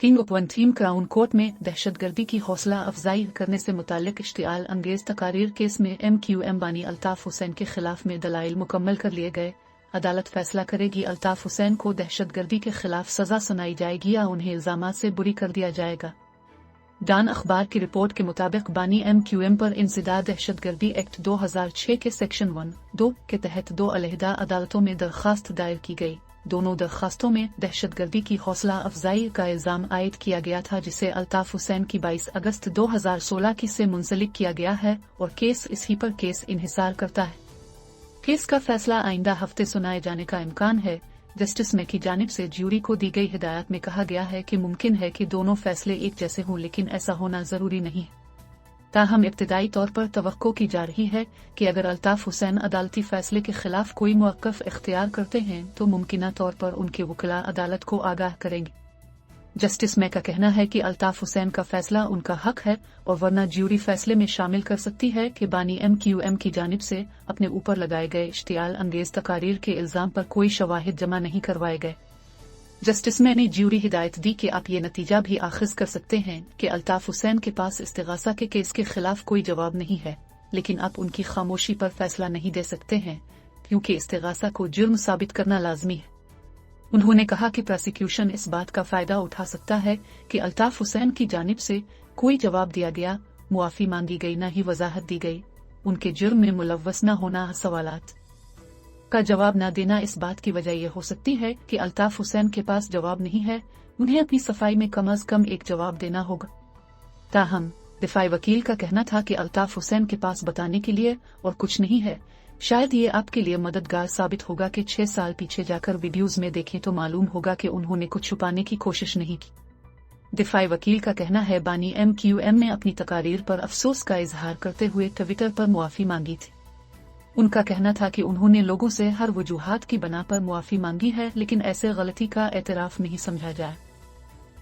King अपवंथीम crown court में दहशतगर्दी की हौसला अफजाई करने से मुताल्लिक इश्तिआल अंगेज तकारीर केस में MQM बानी अल्ताफ हुसैन के खिलाफ में दलाइल मुकम्मल कर लिए गए। अदालत फैसला करेगी अल्ताफ हुसैन को दहशतगर्दी के खिलाफ सजा सुनाई जाएगी या उन्हें इल्जामात से बुरी कर दिया जाएगा। डान अखबार की रिपोर्ट के मुताबिक बानी MQM पर इंसदाद दहशतगर्दी एक्ट 2006 के सेक्शन 1(2) के तहत 2 अलहदा अदालतों में दरखास्त दायर की गई। दोनों दरखास्तों में दहशतगर्दी की हौसला अफजाई का इल्जाम आयद किया गया था, जिसे अल्ताफ हुसैन की 22 अगस्त 2016 की से मुंसलिक किया गया है और केस इसी पर केस इन्हिसार करता है। केस का फैसला आइंदा हफ्ते सुनाए जाने का इम्कान है। जस्टिस में की जानिब से ज्यूरी को दी गई हिदायत में कहा गया है कि मुमकिन है कि दोनों फैसले एक जैसे हों, लेकिन ऐसा होना जरूरी नहीं है। ताहम इब्तिदाई तौर पर तवक्को की जा रही है कि अगर अल्ताफ हुसैन अदालती फैसले के खिलाफ कोई मौक़िफ़ इख्तियार करते हैं तो मुमकिना तौर पर उनके वकील अदालत को आगाह करेंगे। जस्टिस में का कहना है कि अल्ताफ हुसैन का फैसला उनका हक है और वरना ज्यूरी फैसले में शामिल कर सकती है कि बानी MQM की जानिब से अपने ऊपर लगाए गए इश्तिआल अंगेज तकारीर के इल्जाम पर कोई शवाहिद जमा नहीं करवाए गए। जस्टिस में ने ज्यूरी हिदायत दी कि आप ये नतीजा भी आखिज कर सकते हैं कि अल्ताफ हुसैन के पास इस्तिगासा के केस के खिलाफ कोई जवाब नहीं है, लेकिन आप उनकी खामोशी पर फैसला नहीं दे सकते हैं क्योंकि इस्तिगासा को जुर्म साबित करना लाजमी है। उन्होंने कहा कि प्रोसिक्यूशन इस बात का फायदा उठा सकता है कि अल्ताफ हुसैन की जानिब से कोई जवाब दिया गया, मुआफी मांगी गई, न ही वजाहत दी गई। उनके जुर्म में मुलव्वस न होना, सवालात का जवाब न देना, इस बात की वजह यह हो सकती है कि अल्ताफ हुसैन के पास जवाब नहीं है। उन्हें अपनी सफाई में कम अज कम एक जवाब देना होगा। ताहम दिफाई वकील का कहना था कि अल्ताफ हुसैन के पास बताने के लिए और कुछ नहीं है। शायद ये आपके लिए मददगार साबित होगा कि 6 साल पीछे जाकर वीडियोज में देखें तो मालूम होगा कि उन्होंने कुछ छुपाने की कोशिश नहीं की। दिफाई वकील का कहना है बानी MQM ने अपनी तकारीर पर अफसोस का इजहार करते हुए ट्विटर पर मुआफी मांगी थी। उनका कहना था कि उन्होंने लोगों से हर वजूहात की बना पर मुआफी मांगी है, लेकिन ऐसे गलती का एतराफ नहीं समझा जाए।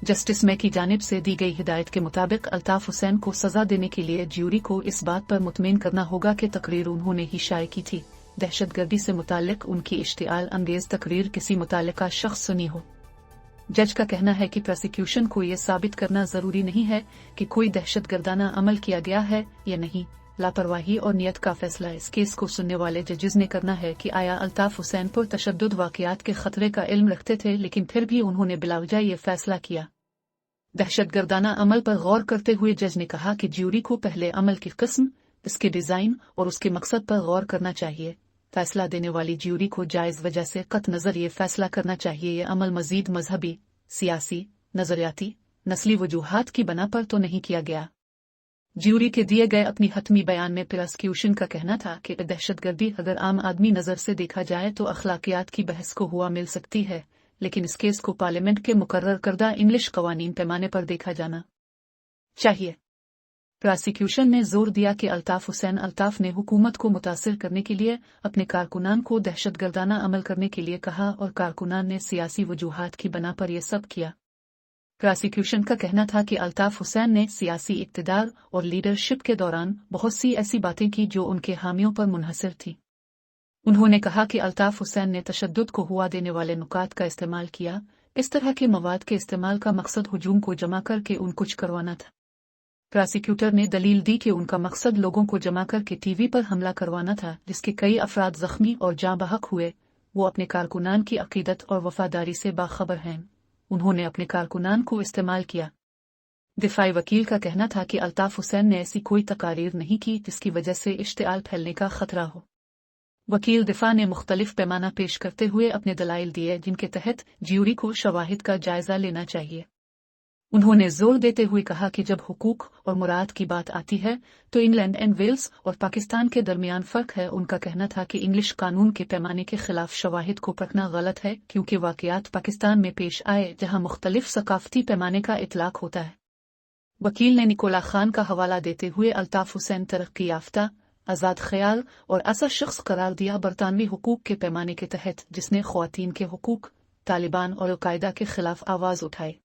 जस्टिस में की जानिब से दी गई हिदायत के मुताबिक अल्ताफ हुसैन को सजा देने के लिए ज्यूरी को इस बात पर मुतमईन करना होगा कि तकरीर उन्होंने ही शाये की थी, दहशतगर्दी से मुताल्लिक उनकी इश्तिआल अंगेज तकरीर किसी मुताल्लिका शख्स सुनी हो। जज का कहना है कि प्रोसिक्यूशन को यह साबित करना जरूरी नहीं है कि कोई दहशतगर्दाना अमल किया गया है या नहीं। लापरवाही और नियत का फैसला इस केस को सुनने वाले जजेस ने करना है कि आया अल्ताफ हुसैन पर तशद्दुद वाक़यात के खतरे का इल्म रखते थे, लेकिन फिर भी उन्होंने बिलावजा ये फैसला किया। दहशतगर्दाना अमल पर गौर करते हुए जज ने कहा कि ज्यूरी को पहले अमल की किस्म, इसके डिजाइन और उसके मकसद पर गौर करना चाहिए। फैसला देने वाली ज्यूरी को जायज वजह से कत नजर ये फैसला करना चाहिए ये अमल मजीद मजहबी, सियासी, नजरियाती, नस्ली वजूहात की बना पर तो नहीं किया गया। ज्यूरी के दिए गए अपनी हतमी बयान में प्रोसिक्यूशन का कहना था कि दहशतगर्दी अगर आम आदमी नजर से देखा जाए तो अखलाकियात की बहस को हुआ मिल सकती है, लेकिन इस केस को पार्लियामेंट के मुकर्रर करदा इंग्लिश कवानीन पैमाने पर देखा जाना चाहिए। प्रोसिक्यूशन ने जोर दिया कि अल्ताफ ने हुकूमत को मुतासिर करने के लिए अपने कारकुनान को दहशतगर्दाना अमल करने के लिए कहा और कारकुनान ने सियासी वजूहात की बना पर यह सब किया। प्रोसिक्यूशन का कहना था कि अल्ताफ हुसैन ने सियासी इक़्तिदार और लीडरशिप के दौरान बहुत सी ऐसी बातें की जो उनके हामियों पर मुनहसर थी। उन्होंने कहा कि अल्ताफ हुसैन ने तशद्दुद को हुआ देने वाले नुकात का इस्तेमाल किया। इस तरह के मवाद के इस्तेमाल का मकसद हुजूम को जमा करके उन कुछ करवाना था। प्रोसिक्यूटर ने दलील दी कि उनका मकसद लोगों को जमा करके TV पर हमला करवाना था, जिसके कई अफराद जख्मी और जाँ बहक हुए। वो अपने कारकुनान की अकीदत और वफादारी से बाखबर हैं। उन्होंने अपने कारकुनान को इस्तेमाल किया। दिफाई वकील का कहना था कि अल्ताफ हुसैन ने ऐसी कोई तकारीर नहीं की जिसकी वजह से इश्तिआल फैलने का खतरा हो। वकील दिफा ने मुख्तलिफ पैमाना पेश करते हुए अपने दलाइल दिए जिनके तहत ज्यूरी को शवाहिद का जायजा लेना चाहिए। उन्होंने जोर देते हुए कहा कि जब हुकूक और मुराद की बात आती है तो इंग्लैंड एंड वेल्स और पाकिस्तान के दरमियान फर्क है। उनका कहना था कि इंग्लिश कानून के पैमाने के खिलाफ शवाहिद को परखना गलत है, क्योंकि वाक़यात पाकिस्तान में पेश आए जहां मुख्तलिफ सकाफती पैमाने का इतलाक होता है। वकील ने निकोला खान का हवाला देते हुए अल्ताफ हुसैन तरक्की याफ्ता, आज़ाद ख्याल और ऐसा शख्स करार दिया बरतानवी हुकूक के पैमाने के तहत जिसने ख्वातीन के हुकूक, तालिबान और अल-कायदा के खिलाफ आवाज उठाई।